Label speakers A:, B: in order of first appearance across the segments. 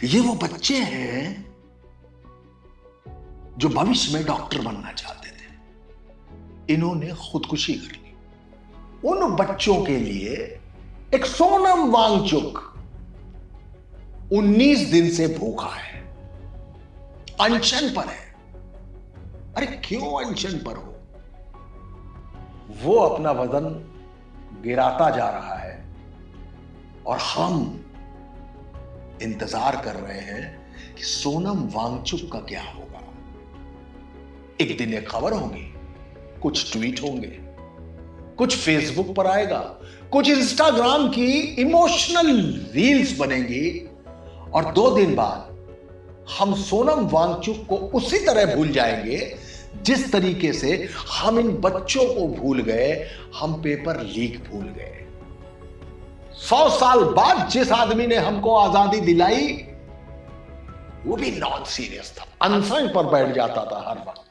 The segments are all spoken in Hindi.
A: ये वो बच्चे हैं जो भविष्य में डॉक्टर बनना चाहते थे, इन्होंने खुदकुशी कर ली। उन बच्चों के लिए एक सोनम वांगचुक 19 दिन से भूखा है, अनशन पर है। अरे क्यों अनशन पर हो? वो अपना वजन गिराता जा रहा है और हम इंतजार कर रहे हैं कि सोनम वांगचुक का क्या होगा। एक दिन एक खबर होगी, कुछ ट्वीट होंगे, कुछ फेसबुक पर आएगा, कुछ इंस्टाग्राम की इमोशनल रील्स बनेंगी और 2 दिन बाद हम सोनम वांगचुक को उसी तरह भूल जाएंगे जिस तरीके से हम इन बच्चों को भूल गए, हम पेपर लीक भूल गए। 100 साल बाद जिस आदमी ने हमको आजादी दिलाई वो भी नॉन सीरियस था, अनशन पर बैठ जाता था, हर वक्त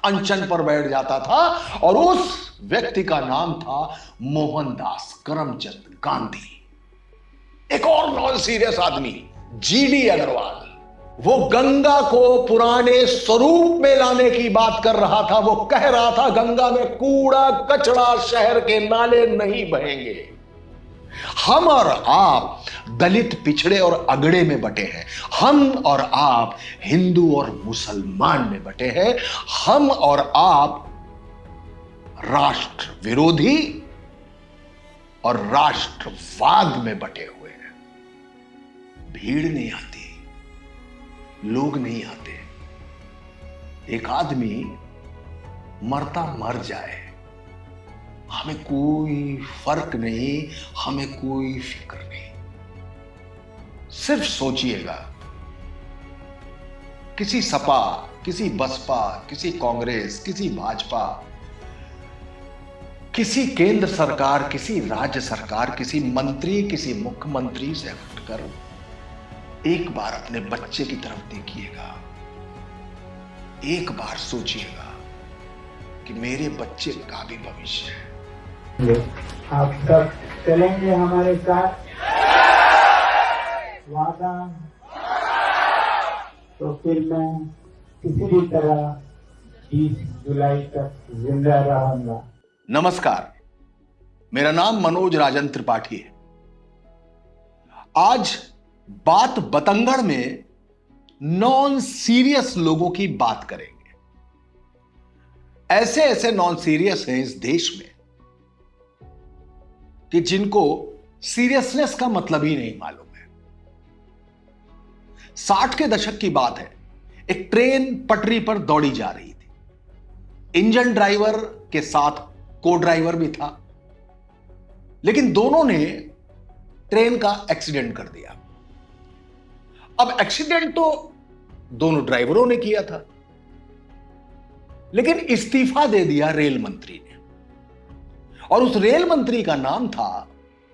A: अनशन पर बैठ जाता था और उस व्यक्ति का नाम था मोहनदास करमचंद गांधी। एक और नॉन सीरियस आदमी जीडी अग्रवाल, वो गंगा को पुराने स्वरूप में लाने की बात कर रहा था। वो कह रहा था गंगा में कूड़ा कचरा शहर के नाले नहीं बहेंगे। हम और आप दलित पिछड़े और अगड़े में बटे हैं, हम और आप हिंदू और मुसलमान में बटे हैं, हम और आप राष्ट्र विरोधी और राष्ट्रवाद में बटे हुए हैं। भीड़ नहीं आती, लोग नहीं आते। एक आदमी मरता मर जाए, हमें कोई फर्क नहीं, हमें कोई फिक्र नहीं। सिर्फ सोचिएगा, किसी सपा, किसी बसपा, किसी कांग्रेस, किसी भाजपा, किसी केंद्र सरकार, किसी राज्य सरकार, किसी मंत्री, किसी मुख्यमंत्री से हटकर एक बार अपने बच्चे की तरफ देखिएगा, एक बार सोचिएगा कि मेरे बच्चे का भी भविष्य है।
B: आप सब चलेंगे हमारे साथ, वादा? तो फिर मैं किसी भी तरह 20 जुलाई तक जिंदा रहूंगा।
A: नमस्कार, मेरा नाम मनोज राजन त्रिपाठी है। आज बात बतंगड़ में नॉन सीरियस लोगों की बात करेंगे। ऐसे ऐसे नॉन सीरियस हैं इस देश में कि जिनको सीरियसनेस का मतलब ही नहीं मालूम है। 60 के दशक की बात है, एक ट्रेन पटरी पर दौड़ी जा रही थी। इंजन ड्राइवर के साथ को ड्राइवर भी था, लेकिन दोनों ने ट्रेन का एक्सीडेंट कर दिया। अब एक्सीडेंट तो दोनों ड्राइवरों ने किया था, लेकिन इस्तीफा दे दिया रेल मंत्री ने, और उस रेल मंत्री का नाम था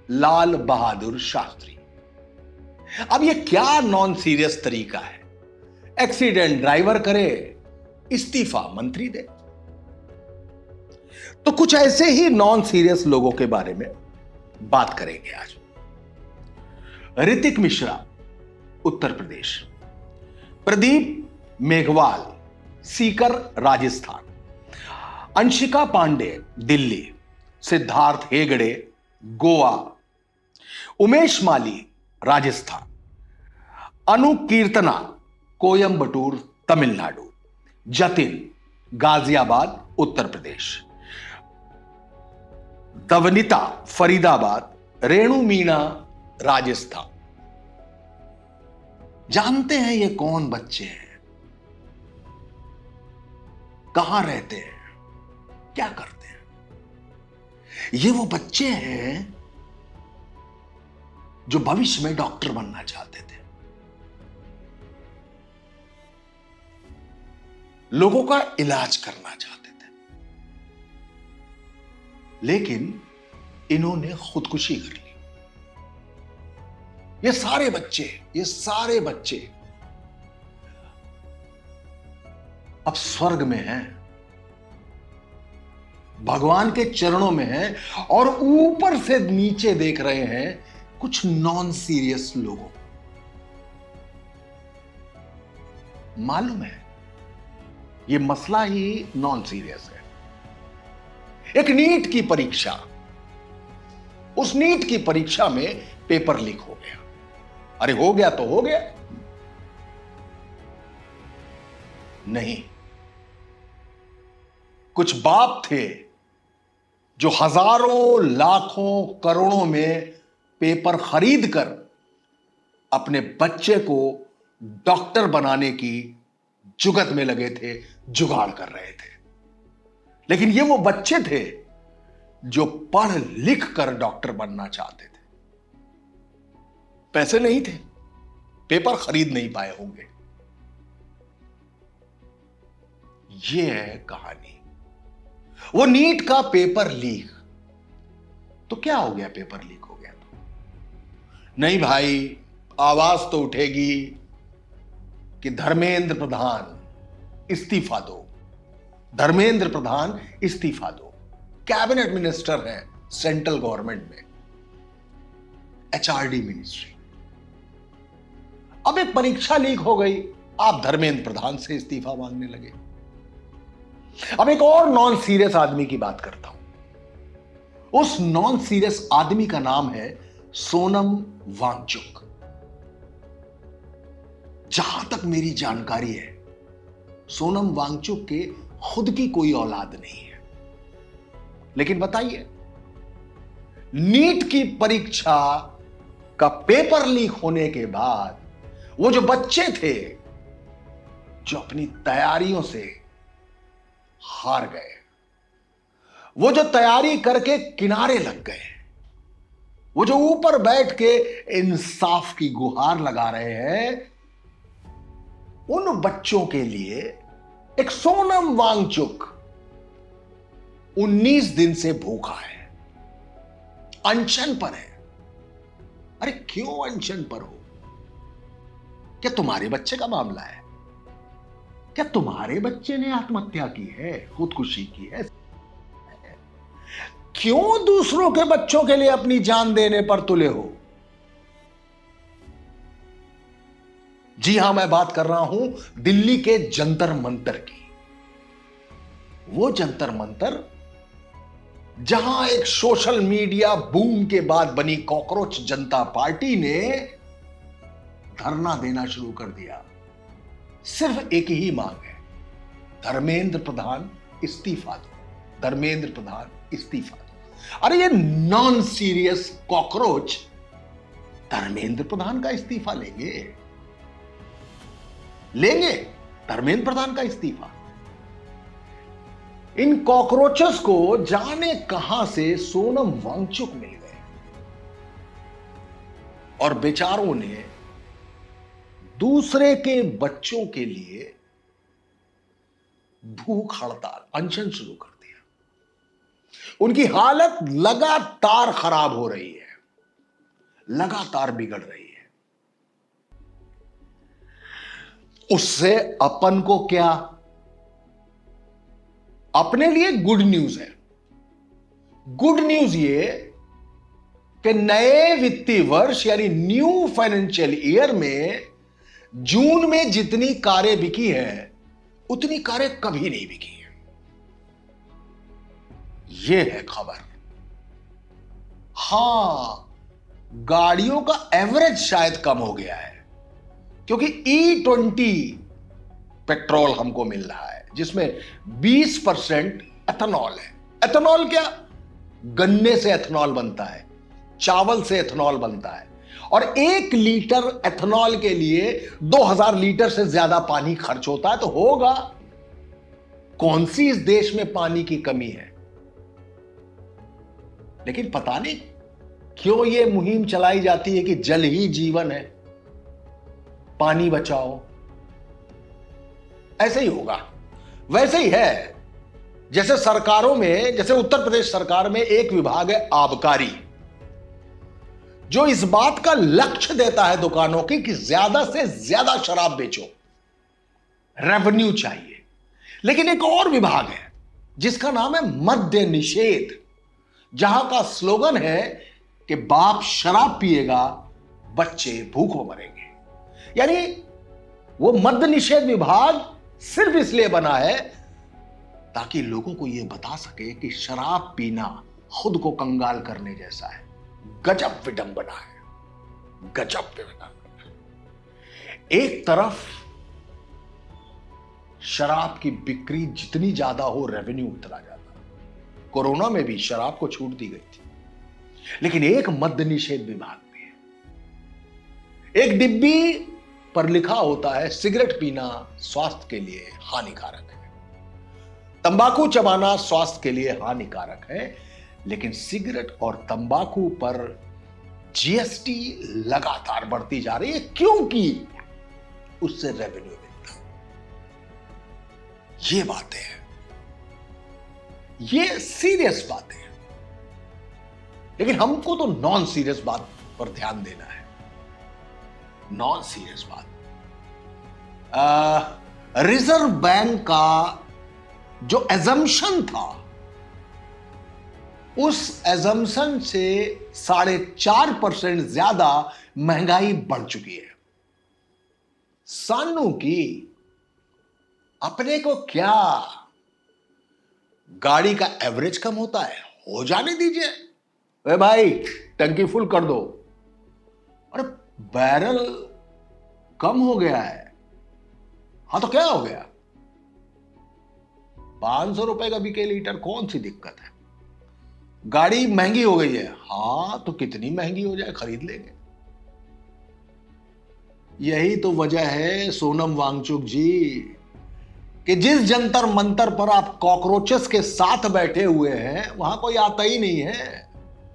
A: लाल बहादुर शास्त्री। अब यह क्या नॉन सीरियस तरीका है? एक्सीडेंट ड्राइवर करे, इस्तीफा मंत्री दे। तो कुछ ऐसे ही नॉन सीरियस लोगों के बारे में बात करेंगे आज। ऋतिक मिश्रा, उत्तर प्रदेश। प्रदीप मेघवाल, सीकर, राजस्थान। अंशिका पांडे, दिल्ली। सिद्धार्थ हेगड़े, गोवा। उमेश माली, राजस्थान। अनु कीर्तना, कोयंबटूर, तमिलनाडु। जतिन, गाजियाबाद, उत्तर प्रदेश। दवनिता, फरीदाबाद। रेणु मीणा, राजस्थान। जानते हैं ये कौन बच्चे हैं, कहां रहते हैं, क्या करते हैं? ये वो बच्चे हैं जो भविष्य में डॉक्टर बनना चाहते थे, लोगों का इलाज करना चाहते थे, लेकिन इन्होंने खुदकुशी कर ली। ये सारे बच्चे अब स्वर्ग में हैं, भगवान के चरणों में हैं और ऊपर से नीचे देख रहे हैं कुछ नॉन सीरियस लोगों। मालूम है यह मसला ही नॉन सीरियस है। एक नीट की परीक्षा, उस नीट की परीक्षा में पेपर लीक हो गया। अरे हो गया तो हो गया, नहीं, कुछ बाप थे जो हजारों लाखों करोड़ों में पेपर खरीद कर अपने बच्चे को डॉक्टर बनाने की जुगत में लगे थे, जुगाड़ कर रहे थे। लेकिन ये वो बच्चे थे जो पढ़ लिख कर डॉक्टर बनना चाहते थे। पैसे नहीं थे, पेपर खरीद नहीं पाए होंगे। ये है कहानी। वो नीट का पेपर लीक, तो क्या हो गया? पेपर लीक हो गया तो नहीं भाई, आवाज तो उठेगी कि धर्मेंद्र प्रधान इस्तीफा दो, धर्मेंद्र प्रधान इस्तीफा दो। कैबिनेट मिनिस्टर है सेंट्रल गवर्नमेंट में, एचआरडी मिनिस्ट्री। अब एक परीक्षा लीक हो गई, आप धर्मेंद्र प्रधान से इस्तीफा मांगने लगे। अब एक और नॉन सीरियस आदमी की बात करता हूं। उस नॉन सीरियस आदमी का नाम है सोनम वांगचुक। जहां तक मेरी जानकारी है, सोनम वांगचुक के खुद की कोई औलाद नहीं है। लेकिन बताइए, नीट की परीक्षा का पेपर लीक होने के बाद वो जो बच्चे थे जो अपनी तैयारियों से हार गए, वो जो तैयारी करके किनारे लग गए, वो जो ऊपर बैठ के इंसाफ की गुहार लगा रहे हैं, उन बच्चों के लिए एक सोनम वांगचुक 19 दिन से भूखा है, अनशन पर है। अरे क्यों अनशन पर हो? क्या तुम्हारे बच्चे का मामला है? क्या तुम्हारे बच्चे ने आत्महत्या की है, खुदकुशी की है? क्यों दूसरों के बच्चों के लिए अपनी जान देने पर तुले हो? जी हां, मैं बात कर रहा हूं दिल्ली के जंतर मंतर की। वो जंतर मंतर जहां एक सोशल मीडिया बूम के बाद बनी कॉकरोच जनता पार्टी ने धरना देना शुरू कर दिया। सिर्फ एक ही मांग है, धर्मेंद्र प्रधान इस्तीफा दो, धर्मेंद्र प्रधान इस्तीफा दो। अरे ये non serious cockroach Dharmendra Pradhan का इस्तीफा लेंगे? धर्मेंद्र प्रधान का इस्तीफा? इन कॉकरोचेस को जाने कहां से सोनम वांगचुक मिल गए और बेचारों ने दूसरे के बच्चों के लिए भूख हड़ताल, अनशन शुरू कर दिया। उनकी हालत लगातार खराब हो रही है, लगातार बिगड़ रही है। उससे अपन को क्या? अपने लिए गुड न्यूज है। गुड न्यूज ये कि नए वित्तीय वर्ष यानी न्यू फाइनेंशियल ईयर में जून में जितनी कारें बिकी हैं उतनी कारें कभी नहीं बिकी हैं। यह है खबर। हां, गाड़ियों का एवरेज शायद कम हो गया है क्योंकि E20 पेट्रोल हमको मिल रहा है जिसमें 20% एथेनॉल है। एथेनॉल क्या? गन्ने से एथेनॉल बनता है, चावल से एथेनॉल बनता है, और 1 लीटर एथेनॉल के लिए 2000 लीटर से ज्यादा पानी खर्च होता है। तो होगा कौन सी इस देश में पानी की कमी है? लेकिन पता नहीं क्यों यह मुहिम चलाई जाती है कि जल ही जीवन है, पानी बचाओ। ऐसे ही होगा, वैसे ही है जैसे सरकारों में, जैसे उत्तर प्रदेश सरकार में एक विभाग है आबकारी, जो इस बात का लक्ष्य देता है दुकानों की कि ज्यादा से ज्यादा शराब बेचो, रेवेन्यू चाहिए। लेकिन एक और विभाग है जिसका नाम है मद्य निषेध, जहां का स्लोगन है कि बाप शराब पिएगा, बच्चे भूखों मरेंगे। यानी वो मद्य निषेध विभाग सिर्फ इसलिए बना है ताकि लोगों को यह बता सके कि शराब पीना खुद को कंगाल करने जैसा है। गजब विडंबना है, गजब विडंबना। एक तरफ शराब की बिक्री जितनी ज्यादा हो, रेवेन्यू उतना ज्यादा। कोरोना में भी शराब को छूट दी गई थी, लेकिन एक मद्य निषेध विभाग भी है। एक डिब्बी पर लिखा होता है सिगरेट पीना स्वास्थ्य के लिए हानिकारक है, तंबाकू चबाना स्वास्थ्य के लिए हानिकारक है, लेकिन सिगरेट और तंबाकू पर जीएसटी लगातार बढ़ती जा रही है क्योंकि उससे रेवेन्यू मिलता है। ये बातें हैं, ये सीरियस बातें हैं, लेकिन हमको तो नॉन सीरियस बात पर ध्यान देना है। नॉन सीरियस बात, रिजर्व बैंक का जो एजम्पशन था, उस एजम्पशन से 4.5% ज्यादा महंगाई बढ़ चुकी है। सानू की अपने को क्या, गाड़ी का एवरेज कम होता है, हो जाने दीजिए। अरे भाई टंकी फुल कर दो। अरे बैरल कम हो गया है, हाँ तो क्या हो गया, 500 रुपए का बिके लीटर, कौन सी दिक्कत है। गाड़ी महंगी हो गई है, हां तो कितनी महंगी हो जाए खरीद लेंगे। यही तो वजह है सोनम वांगचुक जी कि जिस जंतर मंतर पर आप कॉकरोचेस के साथ बैठे हुए हैं वहां कोई आता ही नहीं है।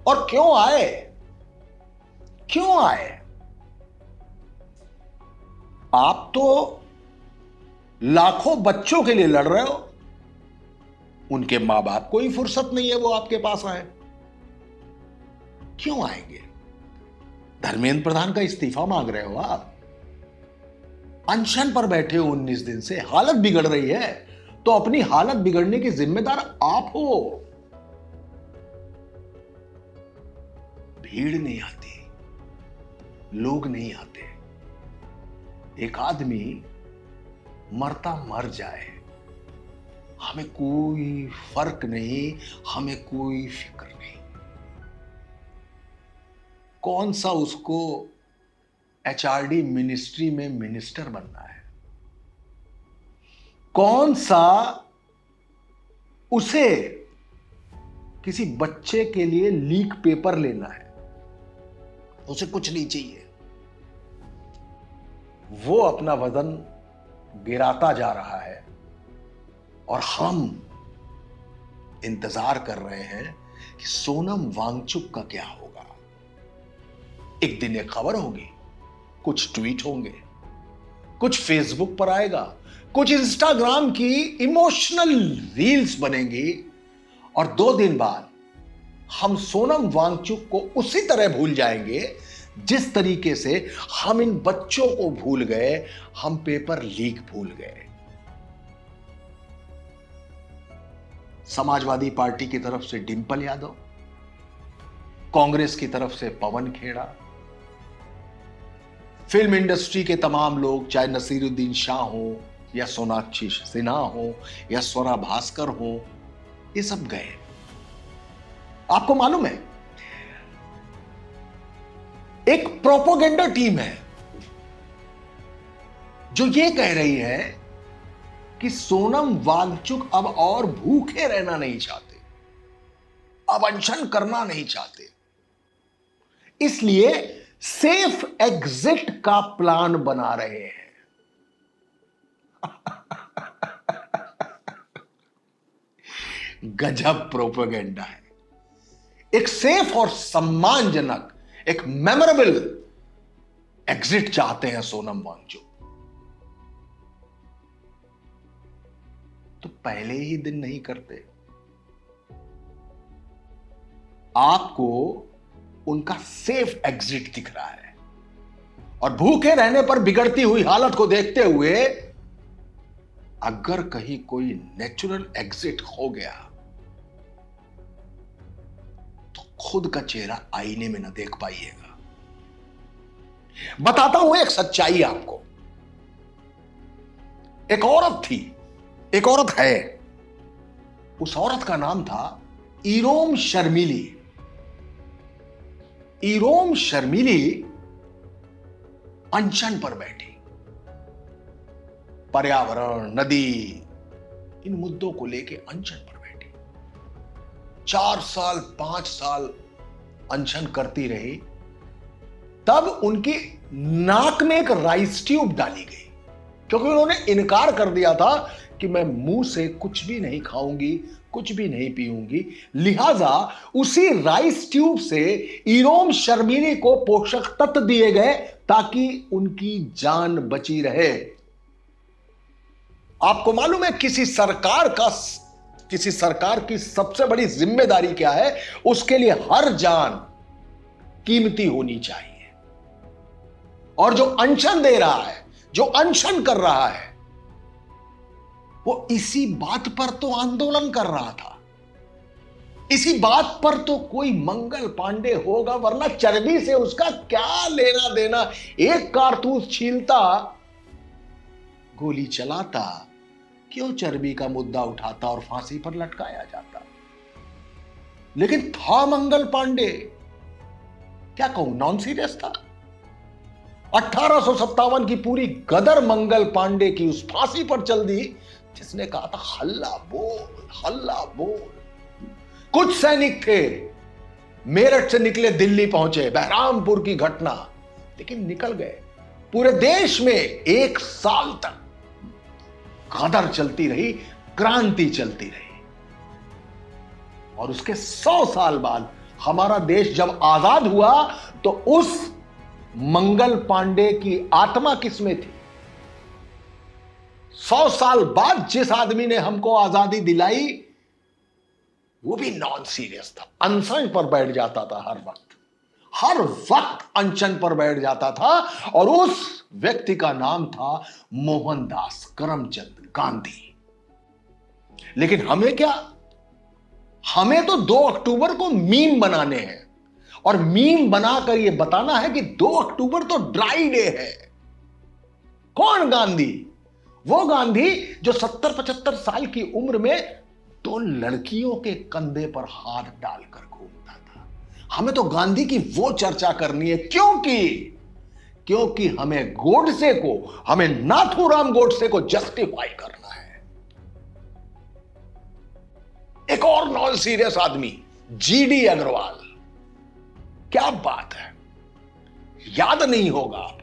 A: और क्यों आए, क्यों आए? आप तो लाखों बच्चों के लिए लड़ रहे हो, उनके मां बाप को ही फुर्सत नहीं है वो आपके पास आए। क्यों आएंगे? धर्मेंद्र प्रधान का इस्तीफा मांग रहे हो आप, अनशन पर बैठे हो 19 दिन से, हालत बिगड़ रही है, तो अपनी हालत बिगड़ने के जिम्मेदार आप हो। भीड़ नहीं आती, लोग नहीं आते, एक आदमी मरता मर जाए, हमें कोई फर्क नहीं, हमें कोई फिक्र नहीं। कौन सा उसको एचआरडी मिनिस्ट्री में मिनिस्टर बनना है, कौन सा उसे किसी बच्चे के लिए लीक पेपर लेना है, उसे कुछ नहीं चाहिए। वो अपना वजन गिराता जा रहा है और हम इंतजार कर रहे हैं कि सोनम वांगचुक का क्या होगा। एक दिन एक खबर होगी, कुछ ट्वीट होंगे, कुछ फेसबुक पर आएगा, कुछ इंस्टाग्राम की इमोशनल रील्स बनेंगी, और 2 दिन बाद हम सोनम वांगचुक को उसी तरह भूल जाएंगे जिस तरीके से हम इन बच्चों को भूल गए, हम पेपर लीक भूल गए। समाजवादी पार्टी की तरफ से डिंपल यादव, कांग्रेस की तरफ से पवन खेड़ा, फिल्म इंडस्ट्री के तमाम लोग, चाहे नसीरुद्दीन शाह हो या सोनाक्षी सिन्हा हो या स्वरा भास्कर हो, ये सब गए। आपको मालूम है, एक प्रोपोगेंडा टीम है जो ये कह रही है कि सोनम वांगचुक अब और भूखे रहना नहीं चाहते, अब अनशन करना नहीं चाहते, इसलिए सेफ एग्जिट का प्लान बना रहे हैं। गजब प्रोपेगेंडा है। एक सेफ और सम्मानजनक, एक मेमोरेबल एग्जिट चाहते हैं सोनम वांगचुक, तो पहले ही दिन नहीं करते। आपको उनका सेफ एग्जिट दिख रहा है, और भूखे रहने पर बिगड़ती हुई हालत को देखते हुए अगर कहीं कोई नेचुरल एग्जिट हो गया तो खुद का चेहरा आईने में ना देख पाइएगा। बताता हूं एक सच्चाई आपको, एक औरत थी, एक औरत है, उस औरत का नाम था इरोम शर्मिली। इरोम शर्मिली अनशन पर बैठी, पर्यावरण, नदी, इन मुद्दों को लेकर अनशन पर बैठी। 4 साल 5 साल अनशन करती रही। तब उनकी नाक में एक राइस ट्यूब डाली गई, क्योंकि उन्होंने इनकार कर दिया था कि मैं मुंह से कुछ भी नहीं खाऊंगी, कुछ भी नहीं पीऊंगी। लिहाजा उसी राइस ट्यूब से इरोम शर्मिली को पोषक तत्व दिए गए ताकि उनकी जान बची रहे। आपको मालूम है किसी सरकार की सबसे बड़ी जिम्मेदारी क्या है? उसके लिए हर जान कीमती होनी चाहिए। और जो अनशन दे रहा है, जो अनशन कर रहा है, वो इसी बात पर तो आंदोलन कर रहा था। इसी बात पर तो कोई मंगल पांडे होगा, वरना चर्बी से उसका क्या लेना देना। एक कारतूस छीलता, गोली चलाता, क्यों चर्बी का मुद्दा उठाता और फांसी पर लटकाया जाता। लेकिन था मंगल पांडे, क्या कहूं, नॉन सीरियस था। 1857 की पूरी गदर मंगल पांडे की उस फांसी पर चल दी जिसने कहा था हल्ला बोल, हल्ला बोल। कुछ सैनिक थे, मेरठ से निकले, दिल्ली पहुंचे, बहरामपुर की घटना, लेकिन निकल गए। पूरे देश में 1 साल तक गदर चलती रही, क्रांति चलती रही। और उसके 100 साल बाद हमारा देश जब आजाद हुआ तो उस मंगल पांडे की आत्मा किसमें थी? 100 साल बाद जिस आदमी ने हमको आजादी दिलाई, वो भी नॉन सीरियस था। अनशन पर बैठ जाता था, हर वक्त अनशन पर बैठ जाता था। और उस व्यक्ति का नाम था मोहनदास करमचंद गांधी। लेकिन हमें क्या, हमें तो 2 अक्टूबर को मीम बनाने हैं, और मीम बनाकर यह बताना है कि 2 अक्टूबर तो ड्राई डे है। कौन गांधी? वो गांधी जो 70-75 साल की उम्र में 2 लड़कियों के कंधे पर हाथ डालकर घूमता था। हमें तो गांधी की वो चर्चा करनी है, क्योंकि हमें गोडसे को, हमें नाथूराम गोडसे को जस्टिफाई करना है। एक और नॉन सीरियस आदमी, जीडी अग्रवाल। क्या बात है, याद नहीं होगा आपको।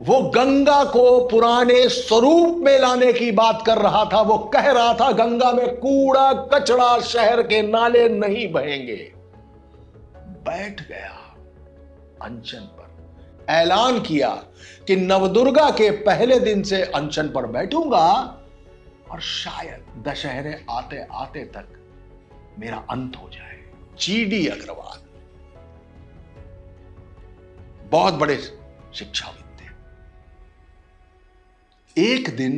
A: वो गंगा को पुराने स्वरूप में लाने की बात कर रहा था। वो कह रहा था गंगा में कूड़ा कचरा, शहर के नाले नहीं बहेंगे। बैठ गया अनशन पर, ऐलान किया कि नवदुर्गा के पहले दिन से अनशन पर बैठूंगा और शायद दशहरे आते आते तक मेरा अंत हो जाए। जीडी अग्रवाल बहुत बड़े शिक्षाविद थे। एक दिन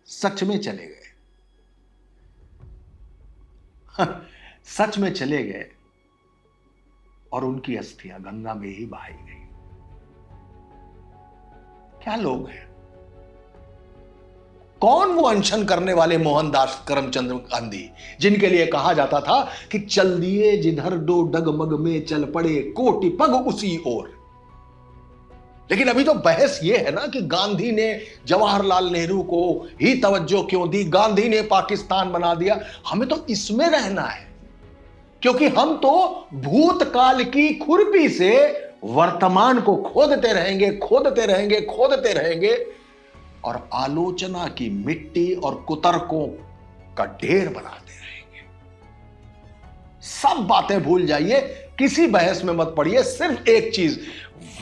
A: सच में चले गए, सच में चले गए, और उनकी अस्थियां गंगा में ही बहाई गई। क्या लोग हैं? कौन वो अनशन करने वाले मोहनदास करमचंद गांधी, जिनके लिए कहा जाता था कि चल दिए जिधर दो डगमग में चल पड़े कोटि पग उसी ओर। लेकिन अभी तो बहस ये है ना कि गांधी ने जवाहरलाल नेहरू को ही तवज्जो क्यों दी, गांधी ने पाकिस्तान बना दिया। हमें तो इसमें रहना है, क्योंकि हम तो भूतकाल की खुरपी से वर्तमान को खोदते रहेंगे, खोदते रहेंगे, खोदते रहेंगे, और आलोचना की मिट्टी और कुतर्कों का ढेर बनाते रहेंगे। सब बातें भूल जाइए, किसी बहस में मत पड़िए। सिर्फ एक चीज,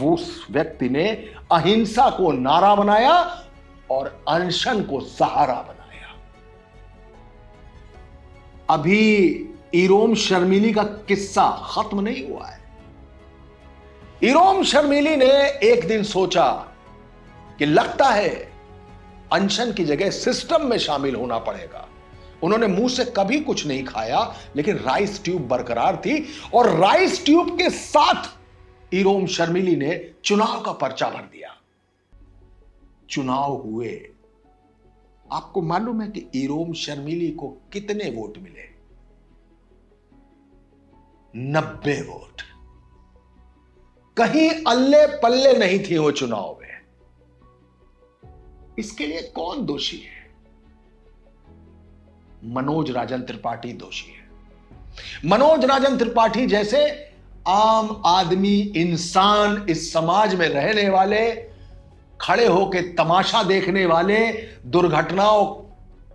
A: उस व्यक्ति ने अहिंसा को नारा बनाया और अनशन को सहारा बनाया। अभी इरोम शर्मिली का किस्सा खत्म नहीं हुआ है। इरोम शर्मिली ने एक दिन सोचा कि लगता है अनशन की जगह सिस्टम में शामिल होना पड़ेगा। उन्होंने मुंह से कभी कुछ नहीं खाया, लेकिन राइस ट्यूब बरकरार थी, और राइस ट्यूब के साथ इरोम शर्मिली ने चुनाव का पर्चा भर दिया। चुनाव हुए, आपको मालूम है कि इरोम शर्मिली को कितने वोट मिले? 90 वोट। कहीं अल्ले पल्ले नहीं थी वो चुनाव में। इसके लिए कौन दोषी है? मनोज राजन त्रिपाठी दोषी है। मनोज राजन त्रिपाठी जैसे आम आदमी, इंसान, इस समाज में रहने वाले, खड़े होकर तमाशा देखने वाले, दुर्घटनाओं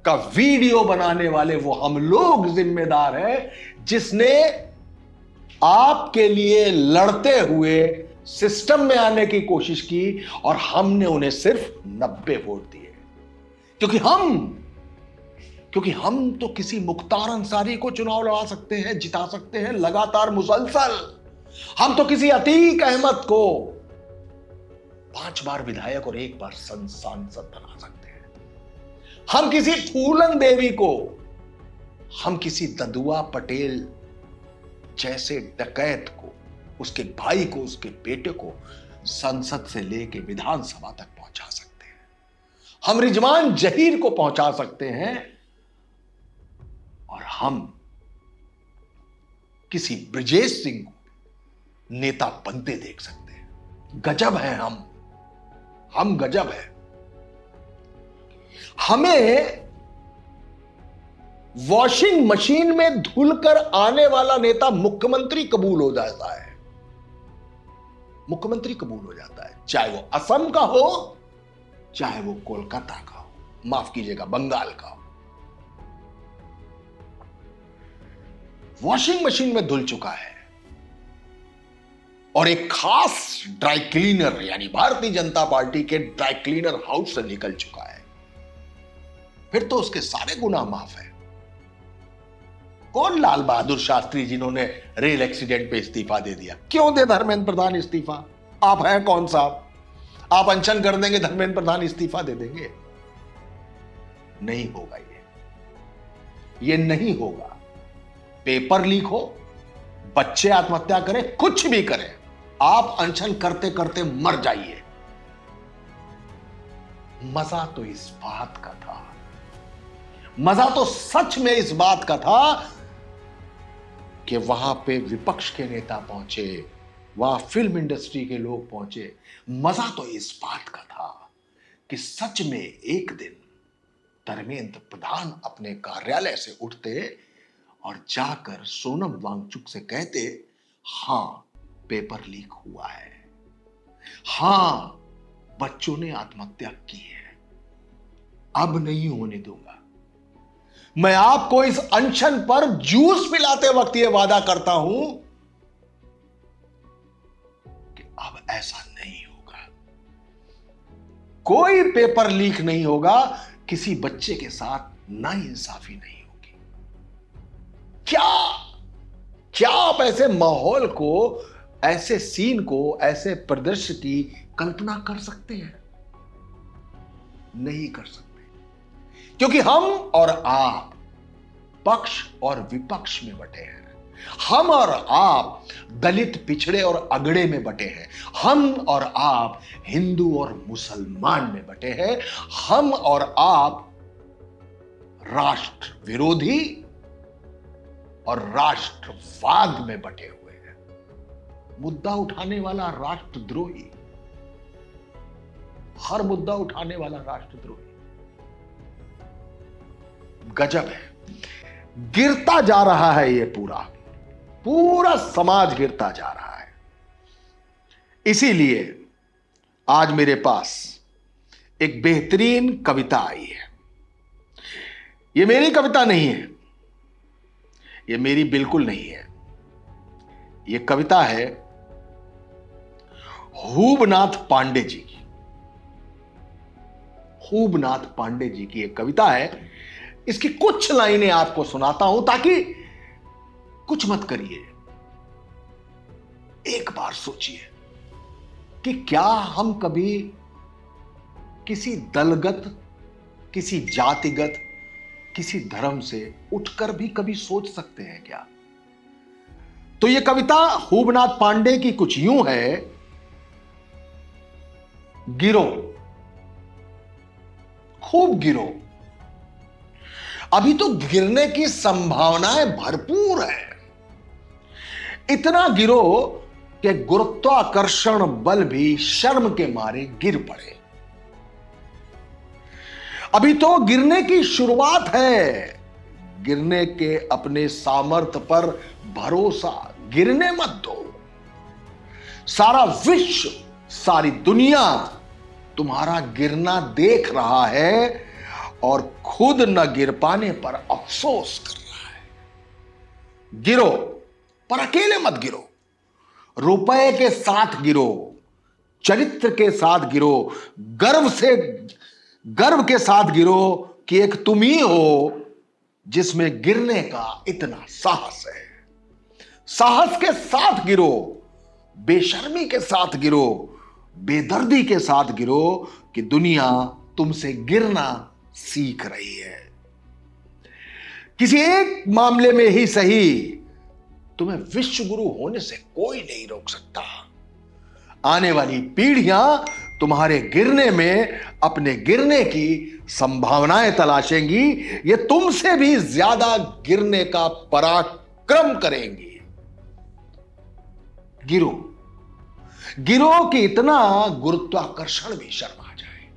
A: का वीडियो बनाने वाले, वो हम लोग जिम्मेदार हैं जिसने आपके लिए लड़ते हुए सिस्टम में आने की कोशिश की और हमने उन्हें सिर्फ 90 वोट दिए। क्योंकि हम तो किसी मुख्तार अंसारी को चुनाव लड़ा सकते हैं, जिता सकते हैं लगातार मुसलसल। हम तो किसी अतीक अहमद को 5 बार विधायक और 1 बार सांसद बना सकते हैं। हम किसी फूलन देवी को, हम किसी ददुआ पटेल जैसे डकैत को, उसके भाई को, उसके बेटे को संसद से लेके विधानसभा तक पहुंचा सकते हैं। हम रिजवान जहीर को पहुंचा सकते हैं और हम किसी ब्रजेश सिंह को नेता बनते देख सकते हैं। गजब है हम गजब है। हमें वॉशिंग मशीन में धुलकर आने वाला नेता मुख्यमंत्री कबूल हो जाता है। मुख्यमंत्री कबूल हो जाता है, चाहे वो असम का हो, चाहे वो कोलकाता का हो, माफ कीजिएगा बंगाल का हो। वॉशिंग मशीन में धुल चुका है और एक खास ड्राई क्लीनर यानी भारतीय जनता पार्टी के ड्राई क्लीनर हाउस से निकल चुका है। फिर तो उसके सारे गुनाह माफ है। कौन लाल बहादुर शास्त्री जिन्होंने रेल एक्सीडेंट पे इस्तीफा दे दिया? क्यों दे धर्मेंद्र प्रधान इस्तीफा? आप हैं कौन साहब? आप अनशन कर देंगे, धर्मेंद्र प्रधान इस्तीफा दे देंगे? नहीं होगा ये नहीं होगा। पेपर लीक हो, बच्चे आत्महत्या करें, कुछ भी करें, आप अनशन करते करते मर जाइए। मजा तो इस बात का था, मजा तो सच में इस बात का था कि वहां पे विपक्ष के नेता पहुंचे, वहां फिल्म इंडस्ट्री के लोग पहुंचे। मजा तो इस बात का था कि सच में एक दिन धर्मेंद्र प्रधान अपने कार्यालय से उठते और जाकर सोनम वांगचुक से कहते, हां पेपर लीक हुआ है, हां बच्चों ने आत्महत्या की है, अब नहीं होने दूंगा। मैं आपको इस अनशन पर जूस पिलाते वक्त यह वादा करता हूं कि अब ऐसा नहीं होगा। कोई पेपर लीक नहीं होगा, किसी बच्चे के साथ नाइंसाफी नहीं होगी। क्या आप ऐसे माहौल को, ऐसे सीन को, ऐसे परिदृश्य की कल्पना कर सकते हैं? नहीं कर सकते, क्योंकि हम और आप पक्ष और विपक्ष में बटे हैं। हम और आप दलित, पिछड़े और अगड़े में बटे हैं। हम और आप हिंदू और मुसलमान में बटे हैं। हम और आप राष्ट्र विरोधी और राष्ट्रवाद में बटे हुए हैं। मुद्दा उठाने वाला राष्ट्रद्रोही, हर मुद्दा उठाने वाला राष्ट्रद्रोही। गजब है। गिरता जा रहा है ये पूरा समाज गिरता जा रहा है। इसीलिए आज मेरे पास एक बेहतरीन कविता आई है। ये मेरी कविता नहीं है, ये मेरी बिल्कुल नहीं है। ये कविता है हूबनाथ पांडे जी की। हूबनाथ पांडे जी की एक कविता है। इसकी कुछ लाइनें आपको सुनाता हूं ताकि कुछ मत करिए, एक बार सोचिए कि क्या हम कभी किसी दलगत, किसी जातिगत, किसी धर्म से उठकर भी कभी सोच सकते हैं क्या? तो यह कविता हूबनाथ पांडे की कुछ यूं है। गिरो खूब गिरो। अभी तो गिरने की संभावनाएं भरपूर है। इतना गिरो कि गुरुत्वाकर्षण बल भी शर्म के मारे गिर पड़े। अभी तो गिरने की शुरुआत है। गिरने के अपने सामर्थ्य पर भरोसा गिरने मत दो। सारा विश्व, सारी दुनिया तुम्हारा गिरना देख रहा है और खुद न गिर पाने पर अफसोस कर रहा है। गिरो, पर अकेले मत गिरो। रुपए के साथ गिरो, चरित्र के साथ गिरो, गर्व के साथ गिरो कि एक तुम ही हो जिसमें गिरने का इतना साहस है। साहस के साथ गिरो, बेशर्मी के साथ गिरो, बेदर्दी के साथ गिरो कि दुनिया तुमसे गिरना सीख रही है। किसी एक मामले में ही सही, तुम्हें विश्व गुरु होने से कोई नहीं रोक सकता। आने वाली पीढ़ियां तुम्हारे गिरने में अपने गिरने की संभावनाएं तलाशेंगी। ये तुमसे भी ज्यादा गिरने का पराक्रम करेंगी। गिरो, गिरो कि इतना गुरुत्वाकर्षण भी शर्मा जाए।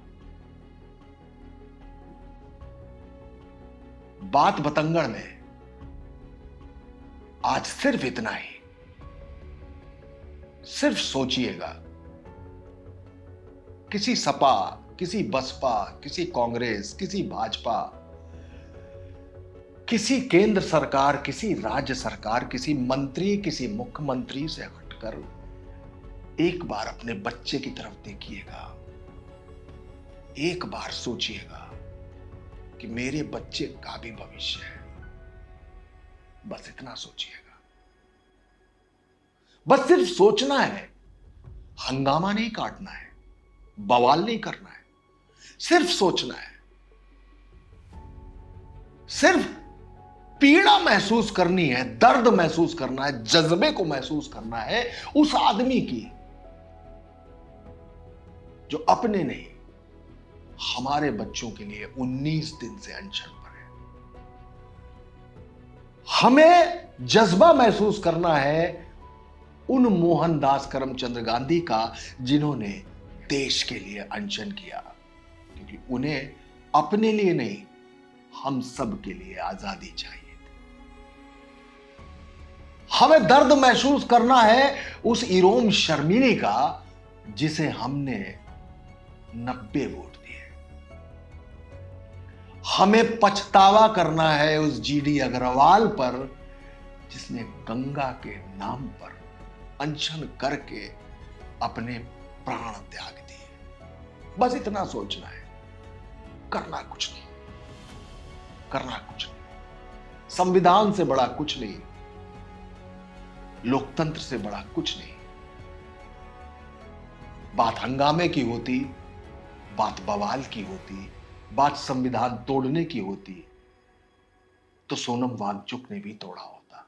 A: बात बतंगड़ में आज सिर्फ इतना ही। सिर्फ सोचिएगा, किसी सपा, किसी बसपा, किसी कांग्रेस, किसी भाजपा, किसी केंद्र सरकार, किसी राज्य सरकार, किसी मंत्री, किसी मुख्यमंत्री से हटकर एक बार अपने बच्चे की तरफ देखिएगा। एक बार सोचिएगा कि मेरे बच्चे का भी भविष्य है। बस इतना सोचिएगा। बस सिर्फ सोचना है, हंगामा नहीं काटना है, बवाल नहीं करना है, सिर्फ सोचना है। सिर्फ पीड़ा महसूस करनी है, दर्द महसूस करना है, जज्बे को महसूस करना है उस आदमी की जो अपने नहीं, हमारे बच्चों के लिए 19 दिन से अनशन पर है। हमें जज्बा महसूस करना है उन मोहनदास करमचंद गांधी का जिन्होंने देश के लिए अनशन किया, क्योंकि उन्हें अपने लिए नहीं, हम सब के लिए आजादी चाहिए थी। हमें दर्द महसूस करना है उस इरोम शर्मिली का जिसे हमने 90 वोट दिए। हमें पछतावा करना है उस जीडी अग्रवाल पर जिसने गंगा के नाम पर अनशन करके अपने प्राण त्याग दिए। बस इतना सोचना है, करना कुछ नहीं, करना कुछ नहीं। संविधान से बड़ा कुछ नहीं, लोकतंत्र से बड़ा कुछ नहीं। बात हंगामे की होती, बात बवाल की होती, बात संविधान तोड़ने की होती तो सोनम वांगचुक ने भी तोड़ा होता।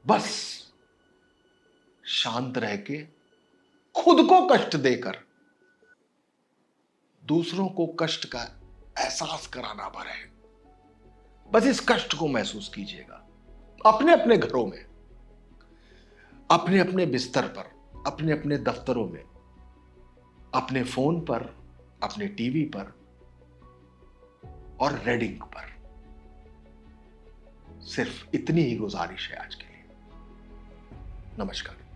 A: बस शांत रह के, खुद को कष्ट देकर दूसरों को कष्ट का एहसास कराना भर है। बस इस कष्ट को महसूस कीजिएगा अपने अपने घरों में, अपने अपने बिस्तर पर, अपने अपने दफ्तरों में, अपने फोन पर, अपने टीवी पर और रेडिंग पर। सिर्फ इतनी ही गुजारिश है आज के लिए। नमस्कार।